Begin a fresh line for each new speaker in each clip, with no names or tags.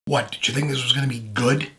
What, did you think this was going to be good?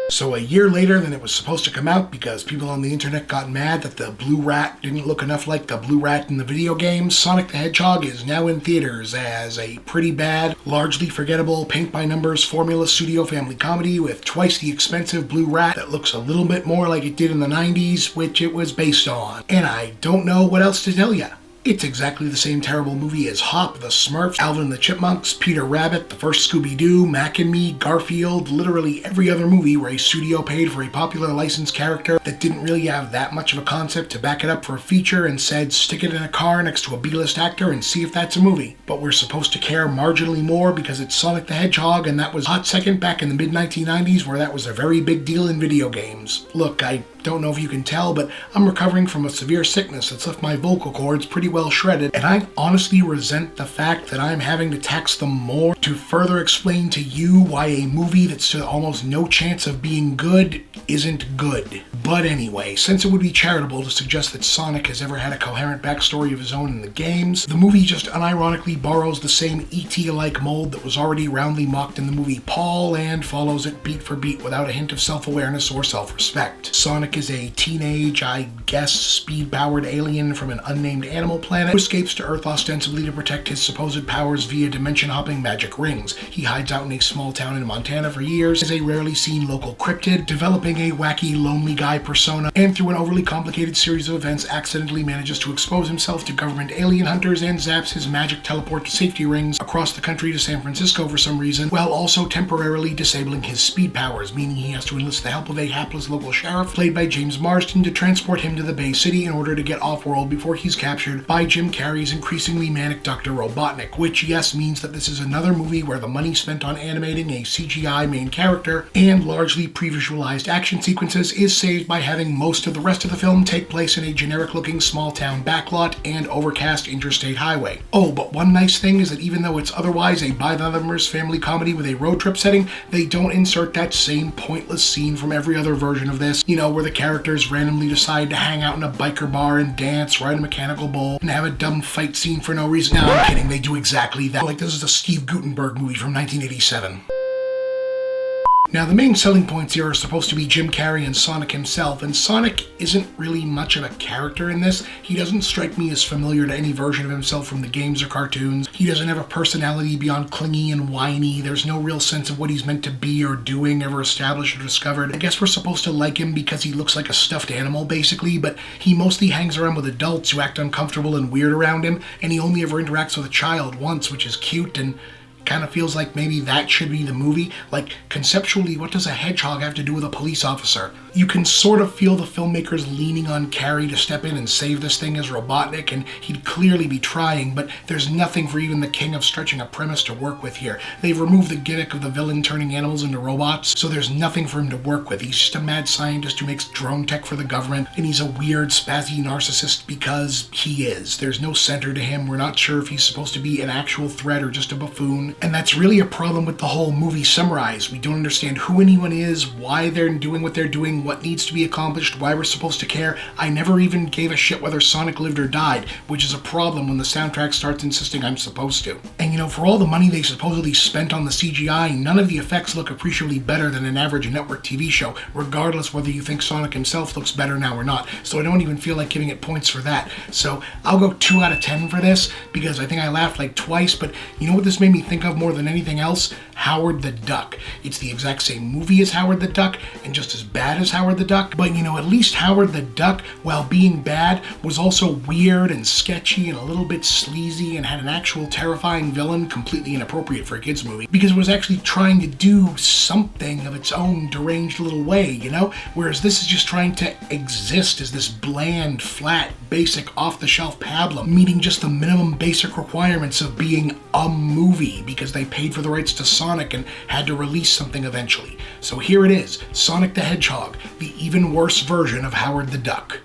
So a year later than it was supposed to come out because people on the internet got mad that the blue rat didn't look enough like the blue rat in the video games, Sonic the Hedgehog is now in theaters as a pretty bad, largely forgettable, paint-by-numbers formula studio family comedy with twice the expensive blue rat that looks a little bit more like it did in the 90s, which it was based on. And I don't know what else to tell ya. It's exactly the same terrible movie as Hop, the Smurfs, Alvin and the Chipmunks, Peter Rabbit, The First Scooby-Doo, Mac and Me, Garfield, literally every other movie where a studio paid for a popular licensed character that didn't really have that much of a concept to back it up for a feature and said stick it in a car next to a B-list actor and see if that's a movie. But we're supposed to care marginally more because it's Sonic the Hedgehog, and that was hot second back in the mid-1990s where that was a very big deal in video games. Look, I don't know if you can tell, but I'm recovering from a severe sickness that's left my vocal cords pretty well shredded, and I honestly resent the fact that I'm having to tax them more to further explain to you why a movie that stood almost no chance of being good isn't good. But anyway, since it would be charitable to suggest that Sonic has ever had a coherent backstory of his own in the games, the movie just unironically borrows the same E.T.-like mold that was already roundly mocked in the movie Paul and follows it beat for beat without a hint of self-awareness or self-respect. Sonic is a teenage, I guess, speed-powered alien from an unnamed animal planet who escapes to Earth ostensibly to protect his supposed powers via dimension-hopping magic rings. He hides out in a small town in Montana for years as a rarely seen local cryptid, developing a wacky, lonely guy persona, and through an overly complicated series of events accidentally manages to expose himself to government alien hunters and zaps his magic teleport to safety rings across the country to San Francisco for some reason, while also temporarily disabling his speed powers, meaning he has to enlist the help of a hapless local sheriff, played by James Marsden, to transport him to the Bay City in order to get off-world before he's captured by Jim Carrey's increasingly manic Dr. Robotnik, which, yes, means that this is another movie where the money spent on animating a CGI main character and largely pre-visualized action sequences is saved by having most of the rest of the film take place in a generic-looking small-town backlot and overcast interstate highway. Oh, but one nice thing is that even though it's otherwise a by-the-numbers family comedy with a road trip setting, they don't insert that same pointless scene from every other version of this, you know, where the characters randomly decide to hang out in a biker bar and dance, ride a mechanical bull, and have a dumb fight scene for no reason. No, I'm kidding, they do exactly that. Like this is a Steve Guttenberg movie from 1987. Now, the main selling points here are supposed to be Jim Carrey and Sonic himself, and Sonic isn't really much of a character in this. He doesn't strike me as familiar to any version of himself from the games or cartoons. He doesn't have a personality beyond clingy and whiny. There's no real sense of what he's meant to be or doing ever established or discovered. I guess we're supposed to like him because he looks like a stuffed animal, basically, but he mostly hangs around with adults who act uncomfortable and weird around him, and he only ever interacts with a child once, which is cute, and kind of feels like maybe that should be the movie. Like, conceptually, what does a hedgehog have to do with a police officer? You can sort of feel the filmmakers leaning on Carrey to step in and save this thing as Robotnik, and he'd clearly be trying, but there's nothing for even the king of stretching a premise to work with here. They've removed the gimmick of the villain turning animals into robots, so there's nothing for him to work with. He's just a mad scientist who makes drone tech for the government, and he's a weird, spazzy narcissist because he is. There's no center to him. We're not sure if he's supposed to be an actual threat or just a buffoon, and that's really a problem with the whole movie summarized. We don't understand who anyone is, why they're doing what they're doing, what needs to be accomplished, why we're supposed to care. I never even gave a shit whether Sonic lived or died, which is a problem when the soundtrack starts insisting I'm supposed to. And you know, for all the money they supposedly spent on the CGI, none of the effects look appreciably better than an average network TV show, regardless whether you think Sonic himself looks better now or not. So I don't even feel like giving it points for that. So I'll go 2 out of 10 for this, because I think I laughed like twice, but you know what this made me think of more than anything else? Howard the Duck. It's the exact same movie as Howard the Duck, and just as bad as Howard the Duck, but you know, at least Howard the Duck, while being bad, was also weird and sketchy and a little bit sleazy and had an actual terrifying villain, completely inappropriate for a kids movie, because it was actually trying to do something of its own deranged little way, you know? Whereas this is just trying to exist as this bland, flat, basic, off-the-shelf pablum, meeting just the minimum basic requirements of being a movie, because they paid for the rights to Sonic and had to release something eventually. So here it is, Sonic the Hedgehog, the even worse version of Howard the Duck.